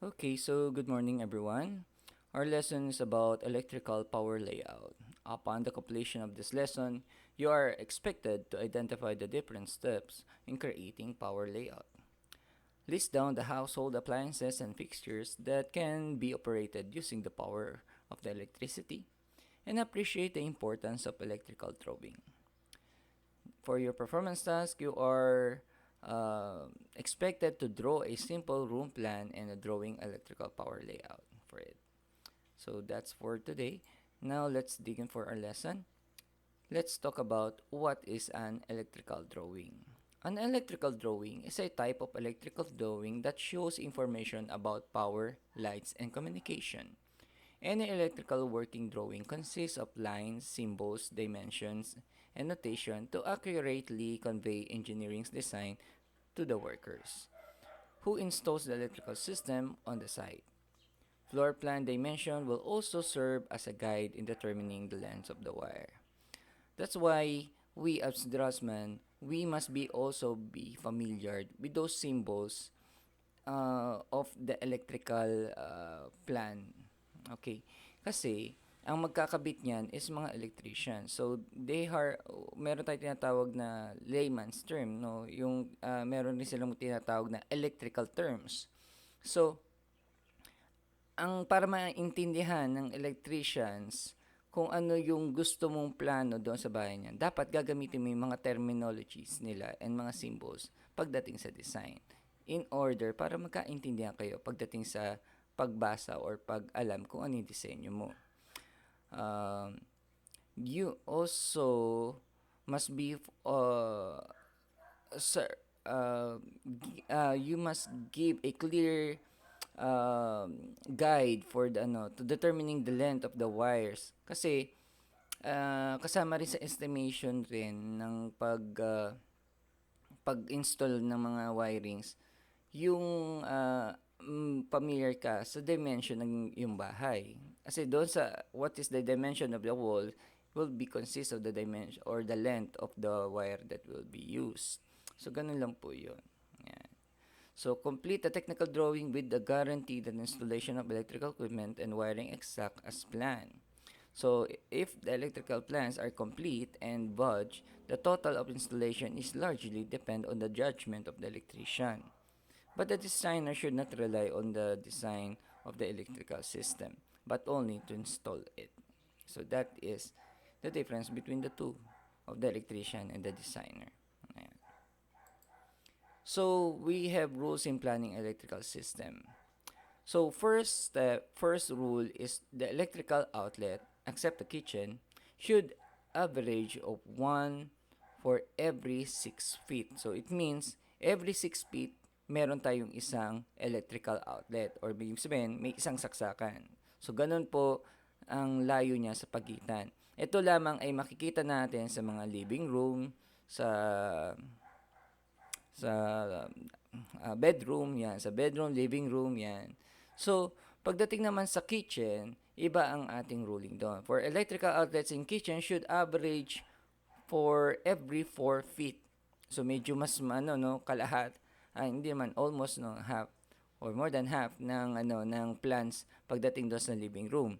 Okay, so good morning everyone. Our lesson is about electrical power layout. Upon the completion of this lesson, you are expected to identify the different steps in creating power layout. List down the household appliances and fixtures that can be operated using the power of the electricity and appreciate the importance of electrical drawing. For your performance task, you are expected to draw a simple room plan and a drawing electrical power layout for it. So that's for today. Now let's dig in for our lesson. Let's talk about what is an electrical drawing. An electrical drawing is a type of electrical drawing that shows information about power, lights, and communication. Any electrical working drawing consists of lines, symbols, dimensions, and notation to accurately convey engineering's design to the workers who installs the electrical system on the site. Floor plan dimension will also serve as a guide in determining the length of the wire. That's why we as draftsmen, we must be also be familiar with those symbols of the electrical plan. Okay. Kasi, ang magkakabit niyan is mga electrician. So, they are, meron tayong tinatawag na layman's term, no? Yung, meron din silang tinatawag na electrical terms. So, ang para maintindihan ng electricians kung ano yung gusto mong plano doon sa bahay niyan, dapat gagamitin mo yung mga terminologies nila and mga symbols pagdating sa design in order para magkaintindihan kayo pagdating sa pagbasa or pag-alam kung ano yung disenyo mo. You also must be sir, you must give a clear guide for the to determining the length of the wires kasi kasama rin sa estimation rin ng pag-install ng mga wirings yung familiar ka sa dimension ng yung bahay. Kasi doon sa what is the dimension of the wall will be consist of the dimension or the length of the wire that will be used. So, ganun lang po yun. Yan. So, complete the technical drawing with the guarantee that installation of electrical equipment and wiring exact as planned. So, if the electrical plans are complete and budge, the total of installation is largely depend on the judgment of the electrician. But the designer should not rely on the design of the electrical system, but only to install it. So, that is the difference between the two of the electrician and the designer. Ayan. So, we have rules in planning electrical system. So, first rule is the electrical outlet, except the kitchen, should average of 1 for every 6 feet. So, it means every 6 feet, meron tayong isang electrical outlet or ibig sabihin, may isang saksakan. So, ganun po ang layo niya sa pagitan. Ito lamang ay makikita natin sa mga living room, sa sa bedroom, yan. Sa bedroom, living room, yan. So, pagdating naman sa kitchen, iba ang ating ruling doon. For electrical outlets in kitchen should average for every 4 feet. So, medyo mas no, kalahat. Hindi man, almost no, half or more than half ng plants pagdating doon sa living room.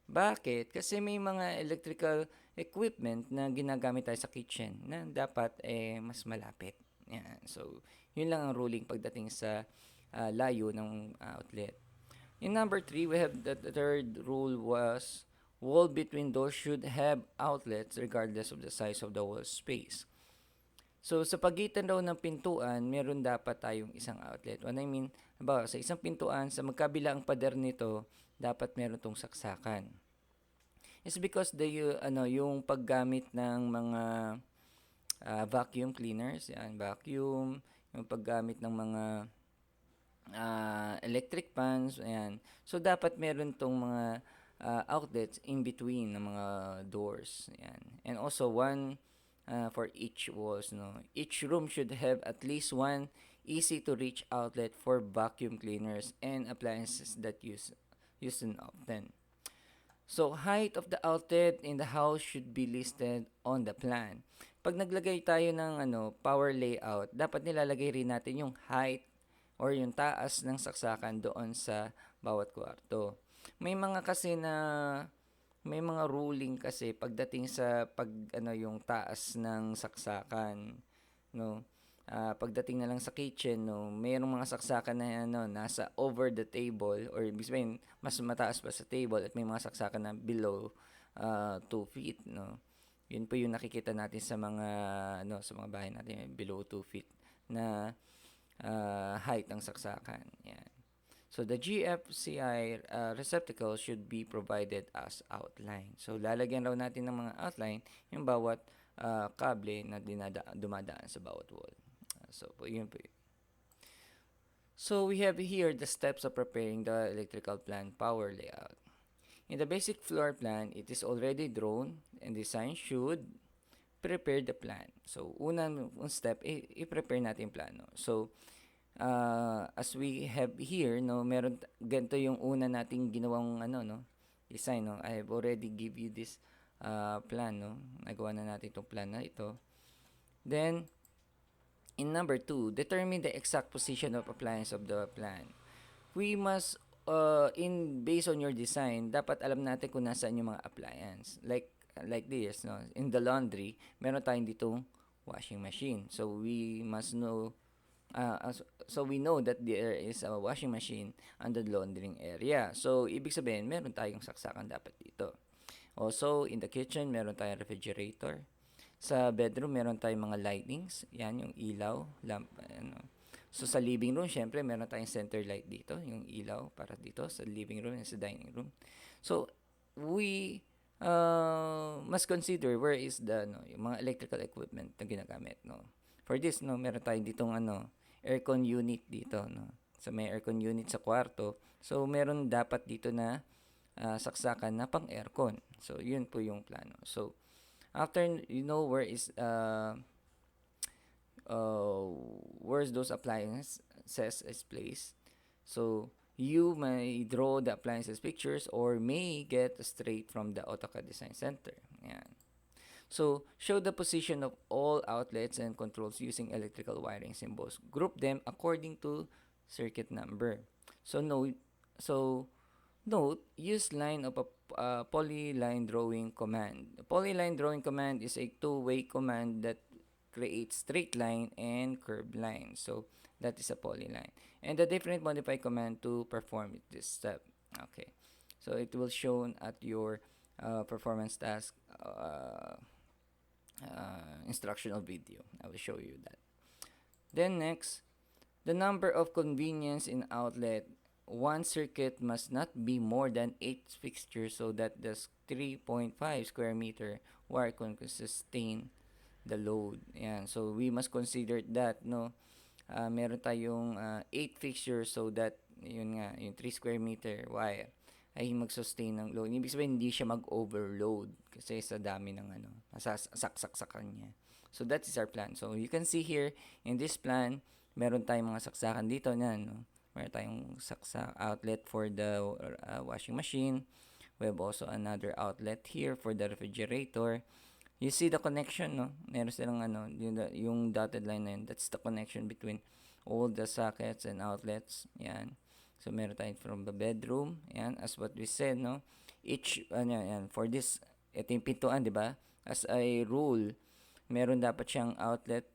Bakit? Kasi may mga electrical equipment na ginagamit tayo sa kitchen na dapat mas malapit. Yan. So, yun lang ang ruling pagdating sa layo ng outlet. In number 3, we have the third rule was wall between doors should have outlets regardless of the size of the wall space. So, sa pagitan daw ng pintuan, meron dapat tayong isang outlet. What I mean, sa isang pintuan, sa magkabilang pader nito, dapat meron tong saksakan. It's because yung paggamit ng mga vacuum cleaners, yan, vacuum, yung paggamit ng mga electric fans, ayan. So, dapat meron tong mga outlets in between ng mga doors, ayan. And also, one for each walls, no. Each room should have at least one easy-to-reach outlet for vacuum cleaners and appliances that use often. So, height of the outlet in the house should be listed on the plan. Pag naglagay tayo ng power layout, dapat nilalagay rin natin yung height or yung taas ng saksakan doon sa bawat kwarto. May mga kasi na may mga ruling kasi pagdating sa yung taas ng saksakan, no. Pagdating na lang sa kitchen, no, mayroong mga saksakan na nasa over the table, or ibig sabihin mas mataas pa sa table, at may mga saksakan na below 2 feet, no. Yun po yung nakikita natin sa mga sa mga bahay natin, below 2 feet na height ng saksakan. Yan. So the GFCI receptacle should be provided as outline. So lalagyan raw natin ng mga outline yung bawat kable na dumadaan sa bawat wall. So yun po yun. So we have here the steps of preparing the electrical plan power layout. In the basic floor plan, it is already drawn and design should prepare the plan. So unang step, i-prepare natin yung plano. So as we have here, no, meron ganito yung una nating ginawang design, no. I have already give you this plan, no. Nagawa na natin itong plan na ito. Then in number 2, determine the exact position of appliance of the plan. We must based on your design, dapat alam natin kung nasaan yung mga appliance. Like this, no. In the laundry, meron tayong ditong washing machine. So we must know so we know that there is a washing machine on the laundering area. So, ibig sabihin, meron tayong saksakan dapat dito. Also, in the kitchen, meron tayong refrigerator. Sa bedroom, meron tayong mga lightings. Yan, yung ilaw, lamp, So, sa living room, syempre, meron tayong center light dito, yung ilaw para dito sa living room and sa dining room. So, we must consider where is yung mga electrical equipment na ginagamit, no. For this, no, meron tayong ditong aircon unit dito, no. So may aircon unit sa kwarto. So meron dapat dito na saksakan na pang aircon. So yun po yung plano. So after you know where's those appliances is placed. So you may draw the appliances pictures or may get straight from the AutoCAD Design Center. Yan. So, show the position of all outlets and controls using electrical wiring symbols. Group them according to circuit number. So, note, use line of a polyline drawing command. The polyline drawing command is a two-way command that creates straight line and curved line. So, that is a polyline. And the different modify command to perform this step. Okay. So, it will show at your performance task instructional video. I will show you that. Then next, the number of convenience in outlet. One circuit must not be more than 8 fixtures so that the 3.5 square meter wire can sustain the load. Yan. So we must consider that, no. Meron tayong 8 fixtures so that yun nga, yung 3 square meter wire ay mag-sustain ng load. Ibig sabihin, hindi siya mag-overload kasi sa dami ng saksakan niya. So, that is our plan. So, you can see here, in this plan, meron tayong mga saksakan dito na, no? Meron tayong outlet for the washing machine. We have also another outlet here for the refrigerator. You see the connection, no? Meron silang yung dotted line na yun. That's the connection between all the sockets and outlets. Yan. So, meron tayong from the bedroom. Yan, as what we said, no? Each, for this, ito yung pintuan, di ba? As a rule, meron dapat siyang outlet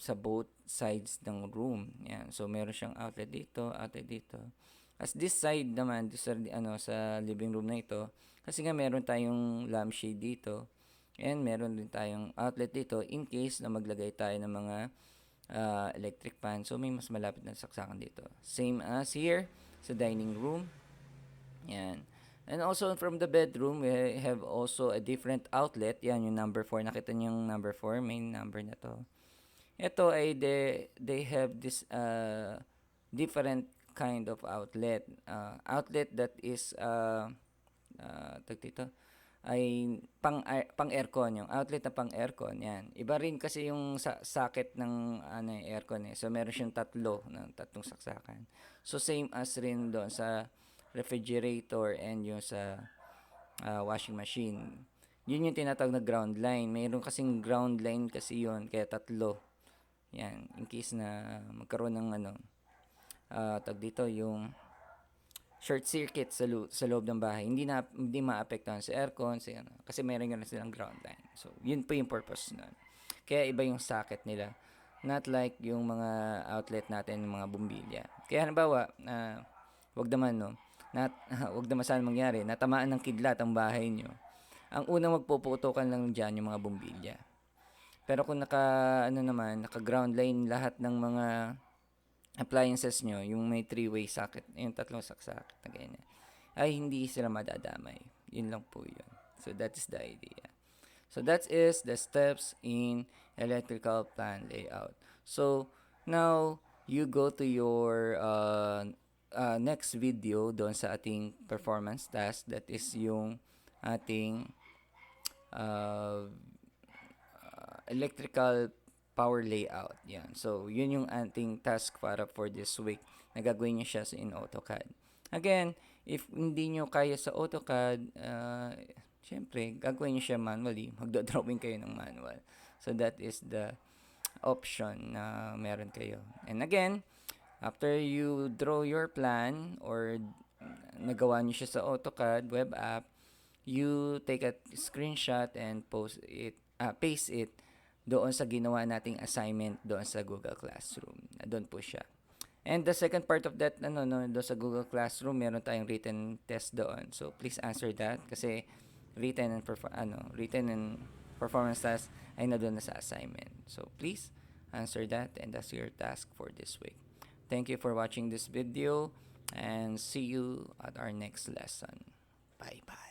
sa both sides ng room. Yan. So, meron siyang outlet dito. As this side naman, sa living room na ito, kasi nga meron tayong lampshade dito. And meron din tayong outlet dito in case na maglagay tayo ng mga electric fan. So, may mas malapit na saksakan dito. Same as here sa dining room. Yan. And also from the bedroom, we have also a different outlet. Yan, yung number 4. Nakita niyo yung number 4, main number na to. Ito ay they have this different kind of outlet. Outlet that is dito ay pang aircon, yung outlet na pang aircon. Yan, iba rin kasi yung socket ng aircon So meron siyang tatlong saksakan. So same as rin doon sa refrigerator and yung sa washing machine. Yun yung tinatawag na ground line. Mayroon kasing ground line kasi yun, kaya tatlo. Yan, in case na magkaroon ng tag dito, yung short circuit sa loob ng bahay. Hindi maapektuhan sa aircon, kasi meron nga na silang ground line. So, yun po yung purpose nun. Kaya iba yung socket nila. Not like yung mga outlet natin, yung mga bumbilya. Kaya halimbawa, wag naman no, wag naman sana mangyari, natamaan ng kidlat ang bahay nyo. Ang unang magpuputukan lang diyan yung mga bumbilya. Pero kung naka ground line lahat ng mga appliances nyo, yung may three-way socket, yung tatlong socket na ganyan, ay hindi sila madadamay. Yun lang po yun. So, that is the idea. So, that is the steps in electrical plan layout. So, now, you go to your next video doon sa ating performance task. That is yung ating uh, electrical power layout. Yan. So, yun yung ating task para for this week na gagawin nyo siya in AutoCAD. Again, if hindi nyo kaya sa AutoCAD, syempre, gagawin nyo siya manually. Magdodrawing kayo ng manual. So, that is the option na meron kayo. And again, after you draw your plan or nagawa nyo siya sa AutoCAD web app, you take a screenshot and paste it doon sa ginawa nating assignment doon sa Google Classroom. Doon po siya. And the second part of that, doon sa Google Classroom, meron tayong written test doon. So, please answer that kasi written and performance task ay na doon na sa assignment. So, please answer that and that's your task for this week. Thank you for watching this video and see you at our next lesson. Bye-bye.